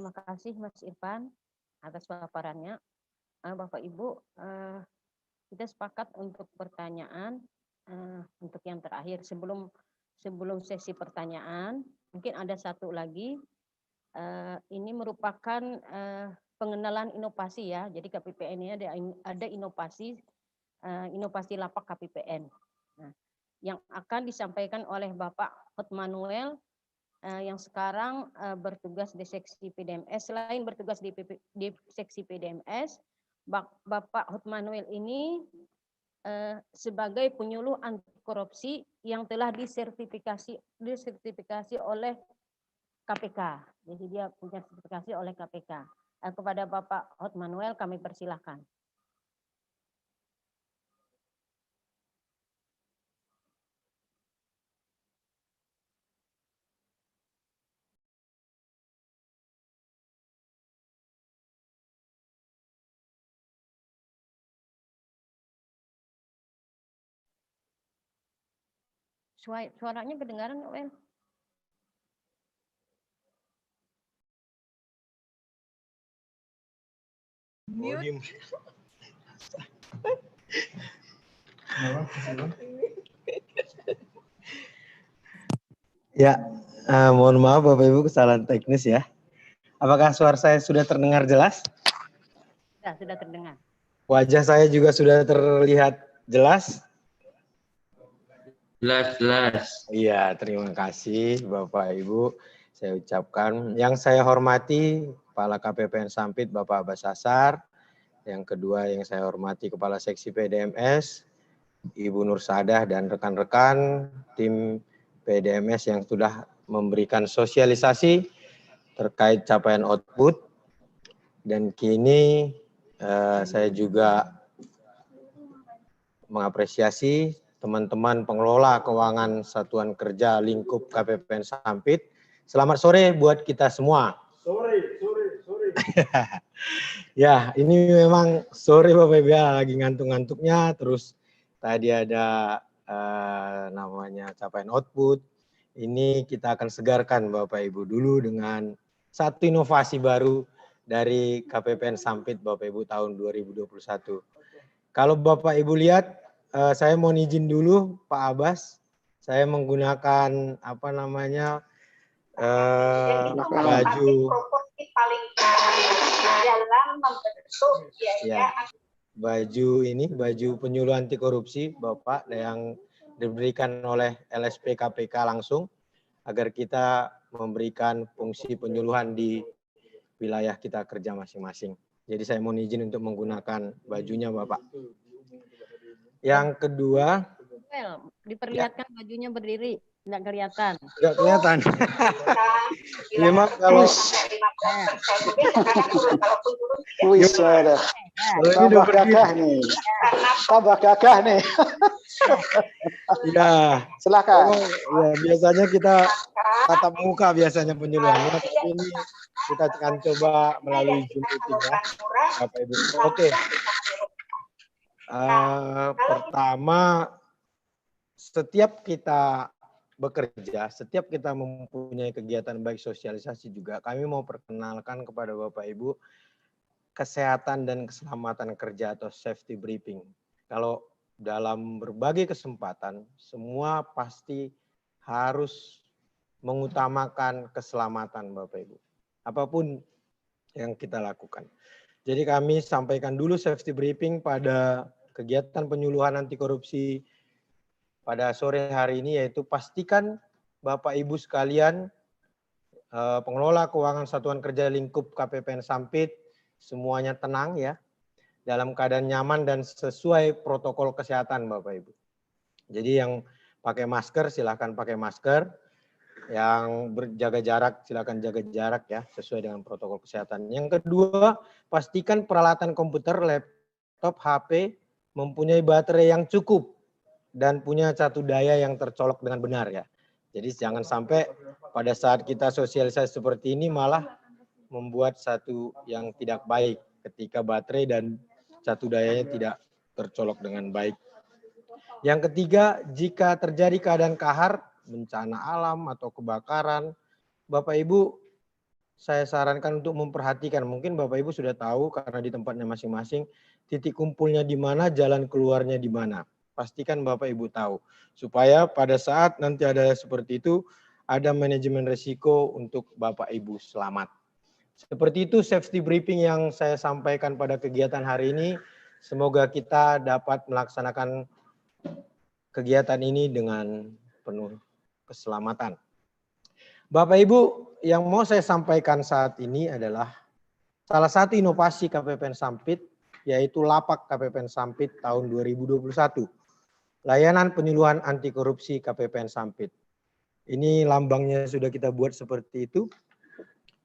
terima kasih Mas Irfan atas paparannya. Bapak Ibu, kita sepakat untuk pertanyaan untuk yang terakhir. Sebelum sesi pertanyaan, mungkin ada satu lagi. Ini merupakan pengenalan inovasi ya. Jadi KPPN ini ada inovasi lapak KPPN. Nah, yang akan disampaikan oleh Bapak Hotmanuel yang sekarang bertugas di seksi PDMS. Selain bertugas di seksi PDMS, Bapak Hotmanuel ini sebagai penyuluh anti korupsi yang telah disertifikasi oleh KPK. Jadi dia punya sertifikasi oleh KPK. Kepada Bapak Hotmanuel kami persilahkan. Suaranya kedengaran nggak, Wel? Mute. Ya, mohon maaf Bapak Ibu kesalahan teknis ya. Apakah suara saya sudah terdengar jelas? Sudah terdengar. Wajah saya juga sudah terlihat jelas? Jelas. Iya, terima kasih Bapak Ibu. Saya ucapkan yang saya hormati Kepala KPPN Sampit Bapak Abbas Sasar. Yang kedua yang saya hormati Kepala Seksi PDMS Ibu Nur Sadah dan rekan-rekan tim PDMS yang sudah memberikan sosialisasi terkait capaian output. Dan kini saya juga mengapresiasi teman-teman pengelola keuangan Satuan Kerja Lingkup KPPN Sampit. Selamat sore buat kita semua. Sore. Ya, ini memang sore Bapak Ibu ya, lagi ngantuk-ngantuknya. Terus tadi ada namanya capaian output. Ini kita akan segarkan Bapak Ibu dulu dengan satu inovasi baru dari KPPN Sampit Bapak Ibu tahun 2021. Kalau Bapak Ibu lihat, saya mau izin dulu Pak Abbas. Saya menggunakan apa namanya baju paling dalam membentuk ya, baju penyuluh anti korupsi Bapak yang diberikan oleh LSP KPK langsung agar kita memberikan fungsi penyuluhan di wilayah kita kerja masing-masing. Jadi saya mohon izin untuk menggunakan bajunya Bapak. Yang kedua, diperlihatkan bajunya berdiri, tidak kelihatan. Tidak kelihatan. Memang kalau tambah gagah nih. Ya, silakan. Ya, biasanya kita tatap muka biasanya penyuluhannya, tapi ini kita akan coba melalui Zoom meeting ya, Bapak Ibu. Oke. Pertama, setiap kita bekerja, setiap kita mempunyai kegiatan baik sosialisasi juga, kami mau perkenalkan kepada Bapak Ibu kesehatan dan keselamatan kerja atau safety briefing. Kalau dalam berbagai kesempatan, semua pasti harus mengutamakan keselamatan Bapak Ibu. Apapun yang kita lakukan. Jadi kami sampaikan dulu safety briefing pada kegiatan penyuluhan anti korupsi pada sore hari ini, yaitu pastikan Bapak Ibu sekalian pengelola keuangan Satuan Kerja Lingkup KPPN Sampit semuanya tenang ya, dalam keadaan nyaman dan sesuai protokol kesehatan Bapak Ibu. Jadi yang pakai masker silahkan pakai masker, yang berjaga jarak silakan jaga jarak ya, sesuai dengan protokol kesehatan. Yang kedua, pastikan peralatan komputer, laptop, HP mempunyai baterai yang cukup dan punya catu daya yang tercolok dengan benar ya. Jadi jangan sampai pada saat kita sosialisasi seperti ini malah membuat satu yang tidak baik ketika baterai dan catu dayanya tidak tercolok dengan baik. Yang ketiga, jika terjadi keadaan kahar, bencana alam atau kebakaran, Bapak Ibu saya sarankan untuk memperhatikan. Mungkin Bapak Ibu sudah tahu karena di tempatnya masing-masing, titik kumpulnya di mana, jalan keluarnya di mana. Pastikan Bapak Ibu tahu. Supaya pada saat nanti ada seperti itu, ada manajemen risiko untuk Bapak Ibu selamat. Seperti itu safety briefing yang saya sampaikan pada kegiatan hari ini. Semoga kita dapat melaksanakan kegiatan ini dengan penuh keselamatan. Bapak Ibu, yang mau saya sampaikan saat ini adalah salah satu inovasi KPPN Sampit, yaitu Lapak KPPN Sampit tahun 2021. Layanan penyuluhan anti korupsi KPPN Sampit. Ini lambangnya sudah kita buat seperti itu.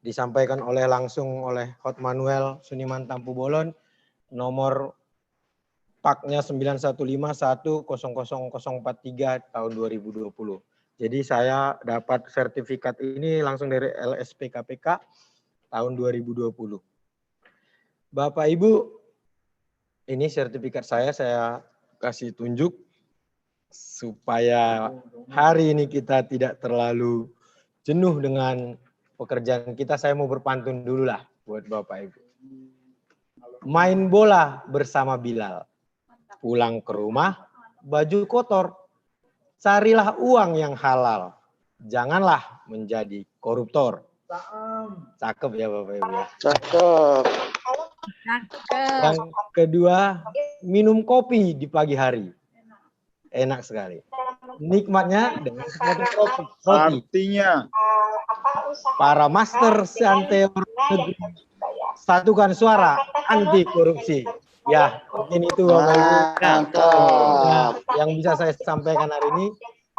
Disampaikan langsung oleh Hot Manuel Suniman Tampu Bolon, nomor paknya 915100043 tahun 2020. Jadi saya dapat sertifikat ini langsung dari LSP KPK tahun 2020. Bapak Ibu, ini sertifikat saya kasih tunjuk supaya hari ini kita tidak terlalu jenuh dengan pekerjaan kita. Saya mau berpantun dulu lah buat Bapak Ibu. Main bola bersama Bilal. Pulang ke rumah, baju kotor. Carilah uang yang halal. Janganlah menjadi koruptor. Cakep ya Bapak Ibu. Cakep. Yang kedua, minum kopi di pagi hari. Enak sekali. Nikmatnya dengan sebuah roti. Artinya Para master santai negeri, satukan suara anti korupsi. Ya, mungkin itu Bapak Ibu. Nah, yang bisa saya sampaikan hari ini.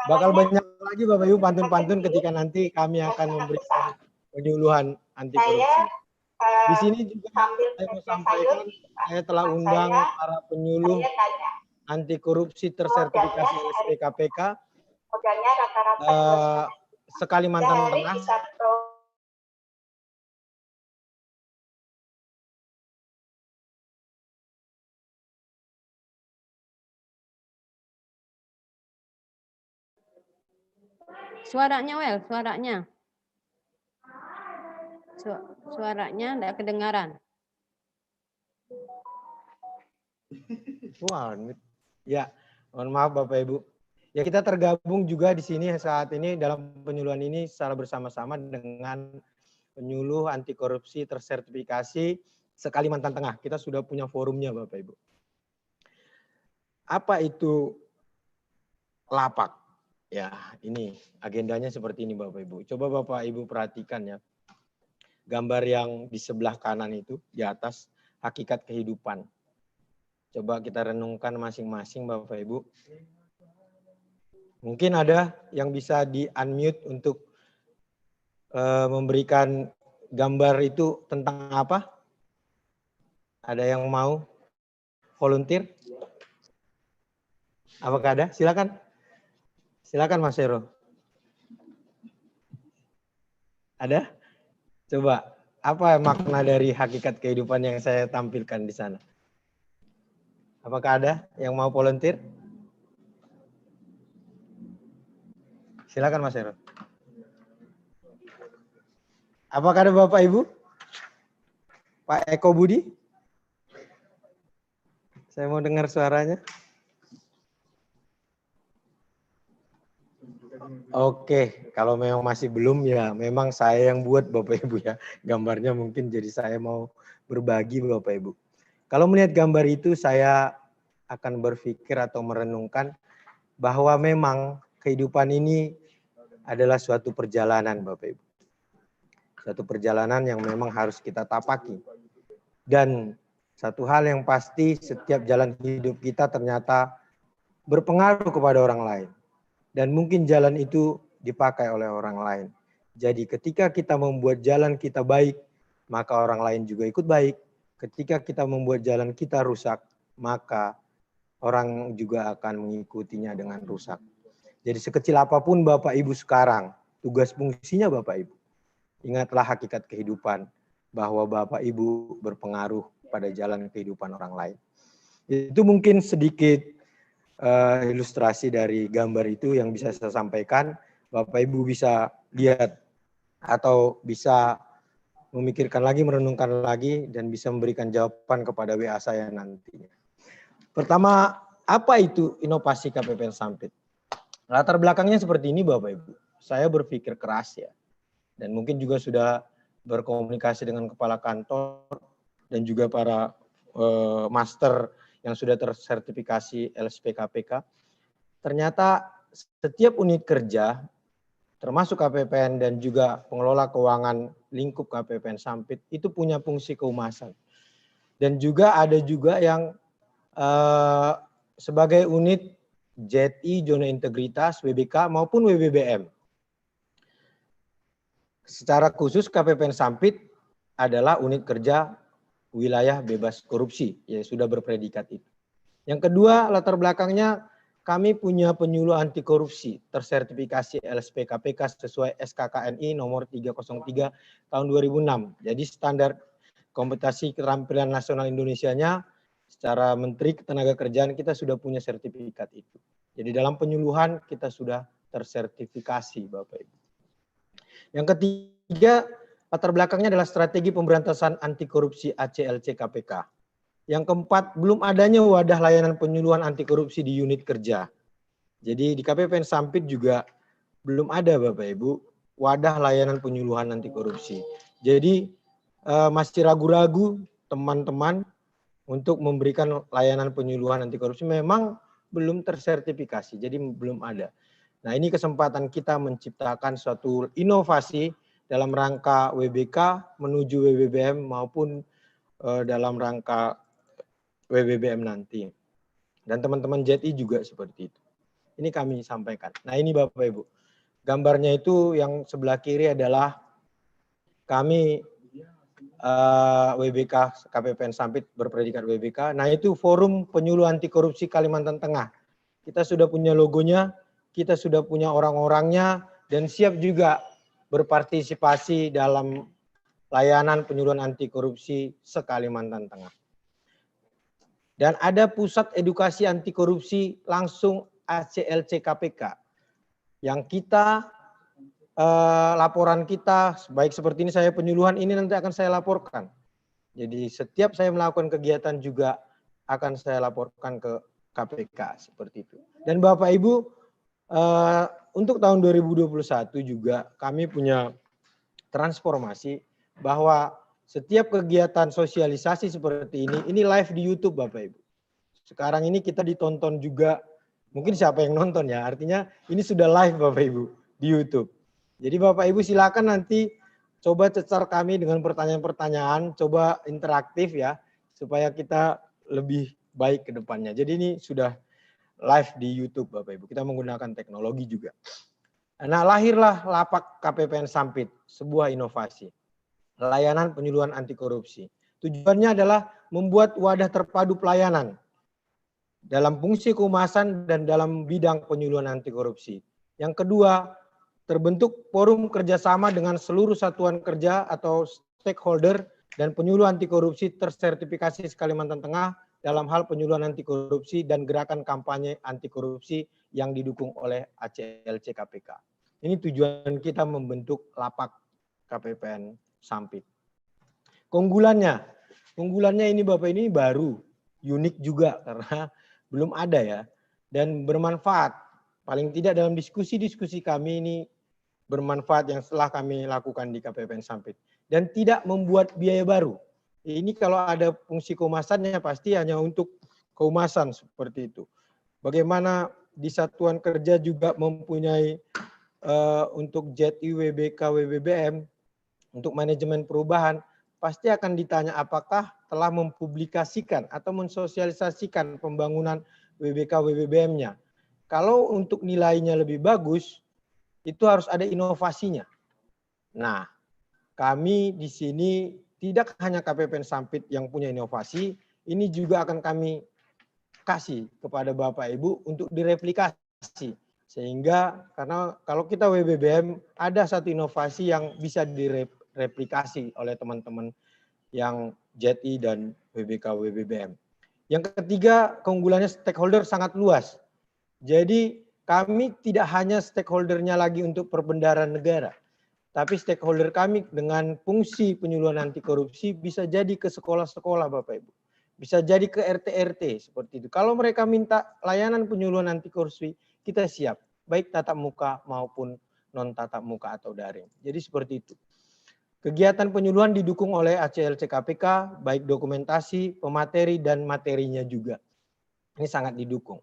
Bakal banyak lagi Bapak Ibu pantun-pantun ketika nanti kami akan memberikan penyuluhan anti korupsi. Di sini juga saya mau sampaikan, saya telah undang para penyuluh anti korupsi tersertifikasi LSP KPK se-Kalimantan Tengah. Suaranya Wel, suaranya. Suaranya tidak kedengaran. Wah, ya, mohon maaf Bapak Ibu. Ya kita tergabung juga di sini saat ini dalam penyuluhan ini secara bersama-sama dengan penyuluh anti korupsi tersertifikasi se-Kalimantan Tengah. Kita sudah punya forumnya Bapak Ibu. Apa itu Lapak? Ya, ini agendanya seperti ini Bapak Ibu. Coba Bapak Ibu perhatikan ya. Gambar yang di sebelah kanan itu di atas hakikat kehidupan. Coba kita renungkan masing-masing Bapak Ibu. Mungkin ada yang bisa di-unmute untuk memberikan gambar itu tentang apa? Ada yang mau volunteer? Apakah ada? Silakan. Silakan Mas Hero. Ada? Coba, apa makna dari hakikat kehidupan yang saya tampilkan di sana? Apakah ada yang mau volunteer? Silakan Mas Hero. Apakah ada Bapak Ibu? Pak Eko Budi? Saya mau dengar suaranya. Oke, kalau memang masih belum ya memang saya yang buat Bapak Ibu ya. Gambarnya mungkin jadi saya mau berbagi Bapak Ibu. Kalau melihat gambar itu saya akan berpikir atau merenungkan bahwa memang kehidupan ini adalah suatu perjalanan Bapak Ibu. Suatu perjalanan yang memang harus kita tapaki. Dan satu hal yang pasti setiap jalan hidup kita ternyata berpengaruh kepada orang lain. Dan mungkin jalan itu dipakai oleh orang lain. Jadi ketika kita membuat jalan kita baik, maka orang lain juga ikut baik. Ketika kita membuat jalan kita rusak, maka orang juga akan mengikutinya dengan rusak. Jadi sekecil apapun Bapak Ibu sekarang, tugas fungsinya Bapak Ibu. Ingatlah hakikat kehidupan, bahwa Bapak Ibu berpengaruh pada jalan kehidupan orang lain. Itu mungkin sedikit ilustrasi dari gambar itu yang bisa saya sampaikan. Bapak Ibu bisa lihat atau bisa memikirkan lagi, merenungkan lagi, dan bisa memberikan jawaban kepada WA saya nantinya. Pertama, apa itu inovasi KPPN Sampit? Latar belakangnya seperti ini Bapak Ibu. Saya berpikir keras ya, dan mungkin juga sudah berkomunikasi dengan kepala kantor dan juga para master yang sudah tersertifikasi LSP-KPK. Ternyata setiap unit kerja, termasuk KPPN dan juga pengelola keuangan lingkup KPPN Sampit, itu punya fungsi kehumasan. Dan juga ada juga yang sebagai unit ZI, zona integritas, WBK maupun WBBM. Secara khusus KPPN Sampit adalah unit kerja wilayah bebas korupsi, ya sudah berpredikat itu. Yang kedua, latar belakangnya kami punya penyuluh anti korupsi tersertifikasi LSP-KPK sesuai SKKNI nomor 303 tahun 2006. Jadi standar kompetensi keterampilan nasional Indonesianya secara Menteri Ketenagakerjaan kita sudah punya sertifikat itu. Jadi dalam penyuluhan kita sudah tersertifikasi Bapak Ibu. Yang ketiga, latar belakangnya adalah strategi pemberantasan anti korupsi ACLC KPK. Yang keempat, belum adanya wadah layanan penyuluhan anti korupsi di unit kerja. Jadi di KPPN Sampit juga belum ada Bapak Ibu wadah layanan penyuluhan anti korupsi. Jadi masih ragu-ragu teman-teman untuk memberikan layanan penyuluhan anti korupsi, memang belum tersertifikasi, jadi belum ada. Nah, ini kesempatan kita menciptakan suatu inovasi dalam rangka WBK menuju WBBM maupun dalam rangka WBBM nanti. Dan teman-teman ZI juga seperti itu. Ini kami sampaikan. Nah, ini Bapak Ibu. Gambarnya itu yang sebelah kiri adalah kami WBK KPPN Sampit berpredikat WBK. Nah, itu Forum Penyuluh Anti Korupsi Kalimantan Tengah. Kita sudah punya logonya, kita sudah punya orang-orangnya, dan siap juga berpartisipasi dalam layanan penyuluhan anti korupsi se-Kalimantan Tengah. Dan ada pusat edukasi anti korupsi langsung ACLC KPK yang kita laporan kita baik seperti ini, saya penyuluhan ini nanti akan saya laporkan. Jadi setiap saya melakukan kegiatan juga akan saya laporkan ke KPK seperti itu. Dan Bapak Ibu untuk tahun 2021 juga kami punya transformasi bahwa setiap kegiatan sosialisasi seperti ini live di YouTube Bapak Ibu. Sekarang ini kita ditonton juga, mungkin siapa yang nonton ya, artinya ini sudah live Bapak Ibu di YouTube. Jadi Bapak Ibu silakan nanti coba cecar kami dengan pertanyaan-pertanyaan, coba interaktif ya, supaya kita lebih baik ke depannya. Jadi ini sudah live di YouTube Bapak Ibu, kita menggunakan teknologi juga. Nah, lahirlah Lapak KPPN Sampit, sebuah inovasi. Layanan penyuluhan anti korupsi. Tujuannya adalah membuat wadah terpadu pelayanan dalam fungsi kehumasan dan dalam bidang penyuluhan anti korupsi. Yang kedua, terbentuk forum kerjasama dengan seluruh satuan kerja atau stakeholder dan penyuluh anti korupsi tersertifikasi Kalimantan Tengah dalam hal penyuluhan anti korupsi dan gerakan kampanye anti korupsi yang didukung oleh ACLC KPK. Ini tujuan kita membentuk Lapak KPPN Sampit. Keunggulannya ini Bapak ini baru, unik juga karena belum ada ya, dan bermanfaat. Paling tidak dalam diskusi-diskusi kami ini bermanfaat yang telah kami lakukan di KPPN Sampit. Dan tidak membuat biaya baru. Ini kalau ada fungsi kehumasannya pasti hanya untuk kehumasan seperti itu. Bagaimana di satuan kerja juga mempunyai untuk ZI, WBK, WBBM, untuk manajemen perubahan, pasti akan ditanya apakah telah mempublikasikan atau mensosialisasikan pembangunan WBK, WBBM-nya. Kalau untuk nilainya lebih bagus, itu harus ada inovasinya. Nah, kami di sini tidak hanya KPPN Sampit yang punya inovasi, ini juga akan kami kasih kepada Bapak Ibu untuk direplikasi. Sehingga karena kalau kita WBBM ada satu inovasi yang bisa direplikasi oleh teman-teman yang ZI dan WBK, WBBM. Yang ketiga, keunggulannya stakeholder sangat luas. Jadi kami tidak hanya stakeholdernya lagi untuk perbendaharaan negara. Tapi stakeholder kami dengan fungsi penyuluhan anti korupsi bisa jadi ke sekolah-sekolah Bapak Ibu. Bisa jadi ke RT-RT seperti itu. Kalau mereka minta layanan penyuluhan anti korupsi, kita siap. Baik tatap muka maupun non tatap muka atau daring. Jadi seperti itu. Kegiatan penyuluhan didukung oleh ACLC KPK, baik dokumentasi, pemateri, dan materinya juga. Ini sangat didukung.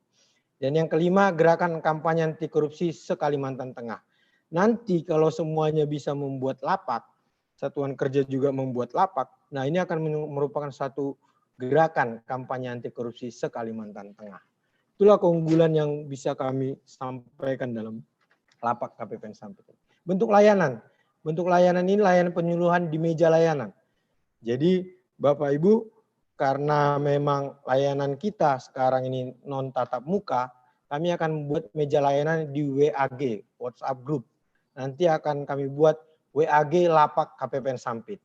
Dan yang kelima, gerakan kampanye anti korupsi se-Kalimantan Tengah. Nanti kalau semuanya bisa membuat lapak, satuan kerja juga membuat lapak, nah ini akan merupakan satu gerakan kampanye anti korupsi se-Kalimantan Tengah. Itulah keunggulan yang bisa kami sampaikan dalam lapak KPPN Sampit. Bentuk layanan ini layanan penyuluhan di meja layanan. Jadi Bapak Ibu, karena memang layanan kita sekarang ini non tatap muka, kami akan membuat meja layanan di WAG, WhatsApp Group. Nanti akan kami buat WAG Lapak KPPN Sampit.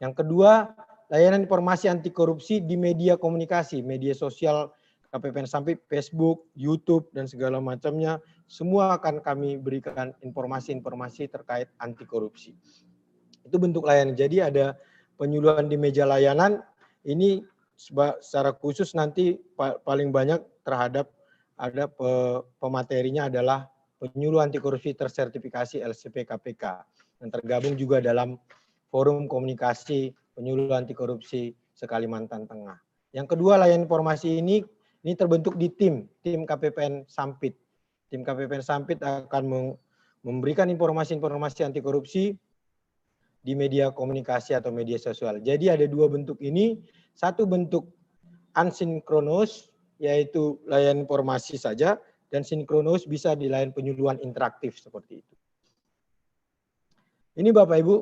Yang kedua, layanan informasi anti korupsi di media komunikasi, media sosial KPPN Sampit, Facebook, YouTube, dan segala macamnya. Semua akan kami berikan informasi-informasi terkait anti korupsi. Itu bentuk layanan. Jadi ada penyuluhan di meja layanan, ini secara khusus nanti paling banyak terhadap ada pematerinya adalah penyuluh anti korupsi tersertifikasi LCP KPK yang tergabung juga dalam forum komunikasi penyuluh anti korupsi se-Kalimantan Tengah. Yang kedua, layanan informasi ini terbentuk di tim KPPN Sampit. Tim KPPN Sampit akan memberikan informasi-informasi anti korupsi di media komunikasi atau media sosial. Jadi ada dua bentuk ini, satu bentuk asinkronus yaitu layanan informasi saja, dan sinkronus bisa di layanan penyuluhan interaktif seperti itu. Ini Bapak Ibu,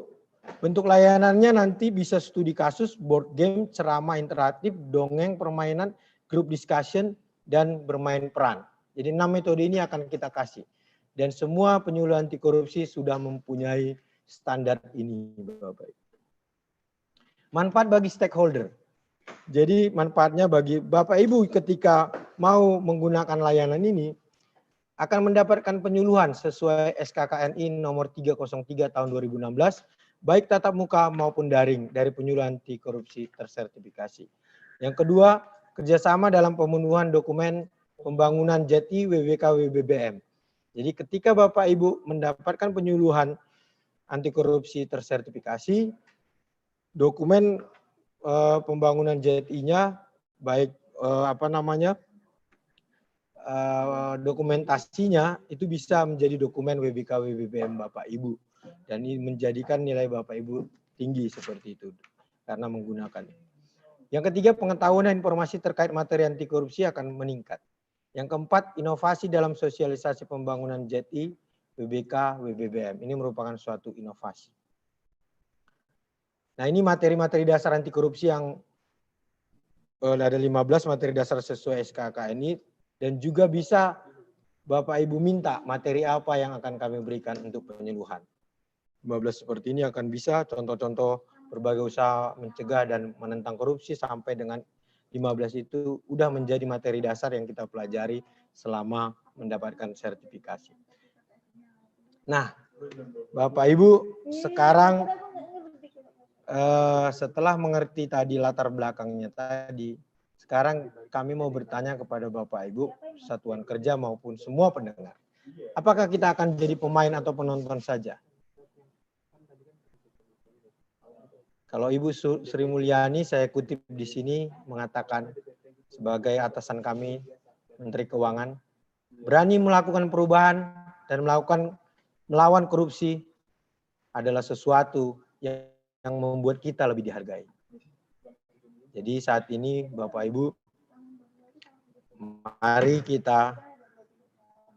bentuk layanannya nanti bisa studi kasus, board game, ceramah interaktif, dongeng, permainan, group discussion, dan bermain peran. Jadi 6 metode ini akan kita kasih. Dan semua penyuluh anti korupsi sudah mempunyai standar ini Bapak Ibu. Manfaat bagi stakeholder. Jadi manfaatnya bagi Bapak Ibu ketika mau menggunakan layanan ini akan mendapatkan penyuluhan sesuai SKKNI nomor 303 tahun 2016 baik tatap muka maupun daring dari penyuluh anti korupsi tersertifikasi. Yang kedua, kerjasama dalam pemenuhan dokumen pembangunan JTI WWK WBBM. Jadi ketika Bapak Ibu mendapatkan penyuluhan anti korupsi tersertifikasi, dokumen pembangunan JTI-nya baik dokumentasinya itu bisa menjadi dokumen WBK WBBM Bapak Ibu, dan ini menjadikan nilai Bapak Ibu tinggi seperti itu karena menggunakan. Yang ketiga, pengetahuan dan informasi terkait materi anti korupsi akan meningkat. Yang keempat, inovasi dalam sosialisasi pembangunan JTI WBK WBBM. Ini merupakan suatu inovasi. Nah, ini materi-materi dasar anti korupsi yang ada 15 materi dasar sesuai SKKNI, dan juga bisa Bapak Ibu minta materi apa yang akan kami berikan untuk penyuluhan. 15 seperti ini akan bisa contoh-contoh berbagai usaha mencegah dan menentang korupsi sampai dengan 15 itu udah menjadi materi dasar yang kita pelajari selama mendapatkan sertifikasi. Nah, Bapak Ibu, sekarang setelah mengerti tadi latar belakangnya tadi, sekarang kami mau bertanya kepada Bapak Ibu, satuan kerja maupun semua pendengar. Apakah kita akan jadi pemain atau penonton saja? Kalau Ibu Sri Mulyani, saya kutip di sini mengatakan sebagai atasan kami, Menteri Keuangan, berani melakukan perubahan dan melawan korupsi adalah sesuatu yang membuat kita lebih dihargai. Jadi saat ini Bapak Ibu, mari kita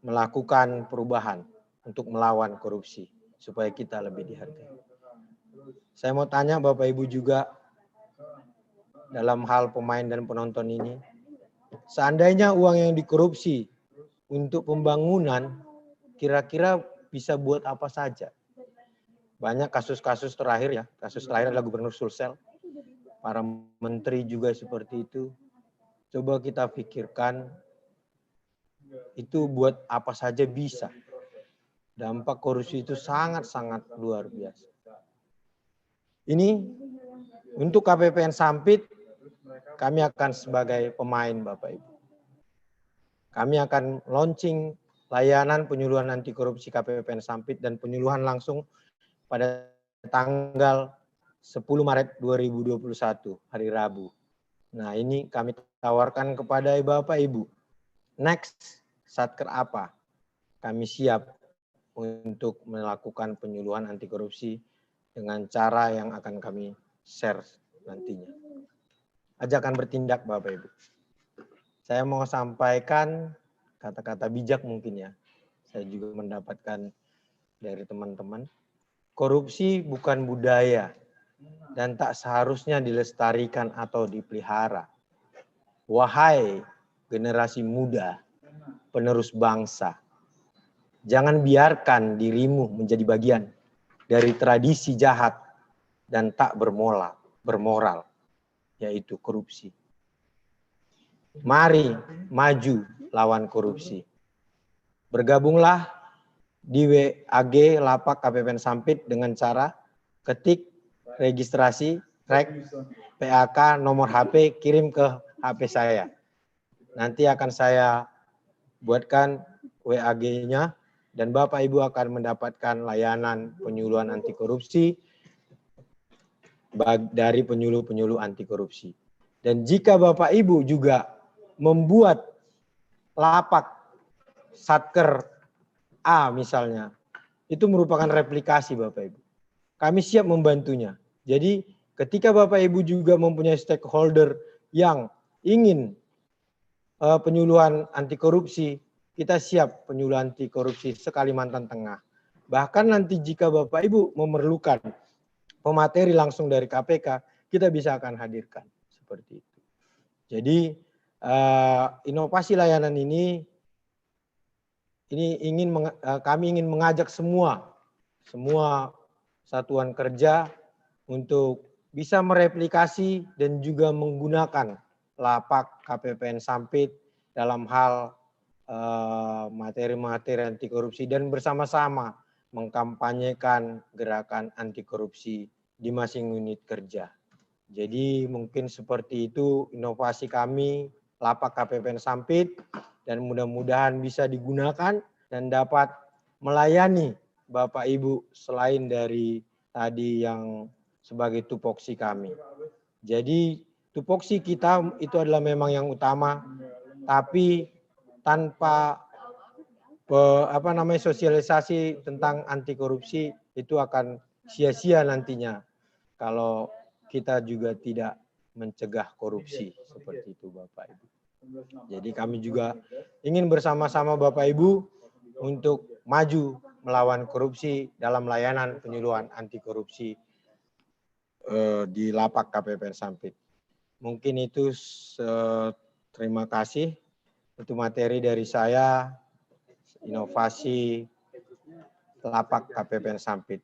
melakukan perubahan untuk melawan korupsi supaya kita lebih dihargai. Saya mau tanya Bapak Ibu juga dalam hal pemain dan penonton ini, seandainya uang yang dikorupsi untuk pembangunan kira-kira bisa buat apa saja? Banyak kasus-kasus terakhir ya, kasus terakhir adalah Gubernur Sulsel, para menteri juga seperti itu. Coba kita pikirkan itu buat apa saja bisa. Dampak korupsi itu sangat-sangat luar biasa. Ini untuk KPPN Sampit, kami akan sebagai pemain Bapak Ibu. Kami akan launching layanan penyuluhan anti korupsi KPPN Sampit dan penyuluhan langsung pada tanggal 10 Maret 2021, hari Rabu. Nah, ini kami tawarkan kepada Bapak Ibu. Next, Satker apa? Kami siap untuk melakukan penyuluhan anti korupsi dengan cara yang akan kami share nantinya. Ajakan bertindak Bapak Ibu. Saya mau sampaikan kata-kata bijak mungkin ya. Saya juga mendapatkan dari teman-teman. Korupsi bukan budaya dan tak seharusnya dilestarikan atau dipelihara. Wahai generasi muda, penerus bangsa, jangan biarkan dirimu menjadi bagian dari tradisi jahat dan tak bermoral, yaitu korupsi. Mari maju lawan korupsi. Bergabunglah di WAG Lapak KPPN Sampit dengan cara ketik registrasi, rek, PAK, nomor HP, kirim ke HP saya. Nanti akan saya buatkan WAG-nya dan Bapak Ibu akan mendapatkan layanan penyuluhan anti korupsi dari penyuluh-penyuluh anti korupsi. Dan jika Bapak Ibu juga membuat lapak Satker A misalnya, itu merupakan replikasi Bapak Ibu. Kami siap membantunya. Jadi ketika Bapak Ibu juga mempunyai stakeholder yang ingin penyuluhan anti korupsi, kita siap penyuluhan anti korupsi se-Kalimantan Tengah. Bahkan nanti jika Bapak Ibu memerlukan pemateri langsung dari KPK, kita bisa akan hadirkan seperti itu. Jadi inovasi layanan ini kami ingin mengajak semua satuan kerja untuk bisa mereplikasi dan juga menggunakan lapak KPPN Sampit dalam hal materi-materi anti korupsi dan bersama-sama mengkampanyekan gerakan anti korupsi di masing unit kerja. Jadi mungkin seperti itu inovasi kami lapak KPPN Sampit dan mudah-mudahan bisa digunakan dan dapat melayani Bapak Ibu selain dari tadi yang sebagai tupoksi kami. Jadi tupoksi kita itu adalah memang yang utama, tapi tanpa sosialisasi tentang anti korupsi itu akan sia-sia nantinya kalau kita juga tidak mencegah korupsi seperti itu Bapak Ibu. Jadi kami juga ingin bersama-sama Bapak Ibu untuk maju melawan korupsi dalam layanan penyuluhan anti korupsi di lapak KPPN Sampit. Mungkin itu terima kasih. Itu materi dari saya, inovasi lapak KPPN Sampit.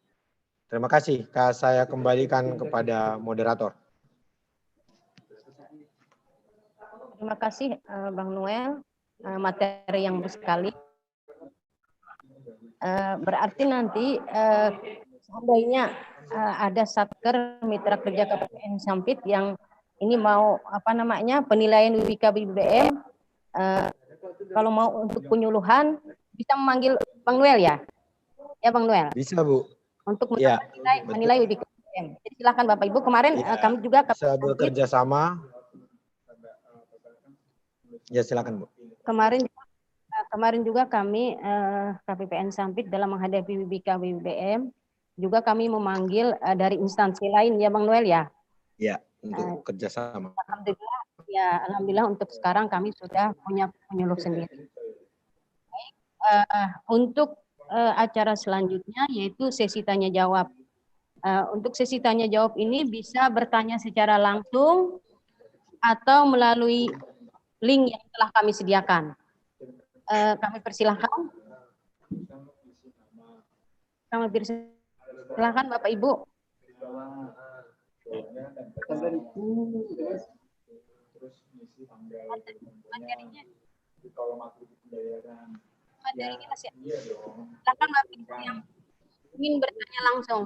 Terima kasih. Saya kembalikan kepada moderator. Terima kasih Bang Noel, materi yang bagus sekali. Berarti nanti seandainya ada Satker mitra kerja KPPN Sampit yang ini mau penilaian UBK BBM, kalau mau untuk penyuluhan bisa memanggil Bang Noel ya? Ya Bang Noel. Bisa Bu. Untuk ya, menilai UBK BBM. Jadi silakan Bapak Ibu. Kemarin kami juga bisa bekerja sama. Ya silakan Bu. Kemarin juga kami KPPN Sampit dalam menghadapi UBK BBM juga kami memanggil dari instansi lain ya Bang Noel ya. Ya, untuk kerjasama. Alhamdulillah untuk sekarang kami sudah punya penyuluh sendiri. Untuk acara selanjutnya yaitu sesi tanya jawab. Untuk sesi tanya jawab ini bisa bertanya secara langsung atau melalui link yang telah kami sediakan. Kami persilahkan. Silakan Bapak Ibu. materinya masih silakan Bapak Ibu yang ingin bertanya langsung.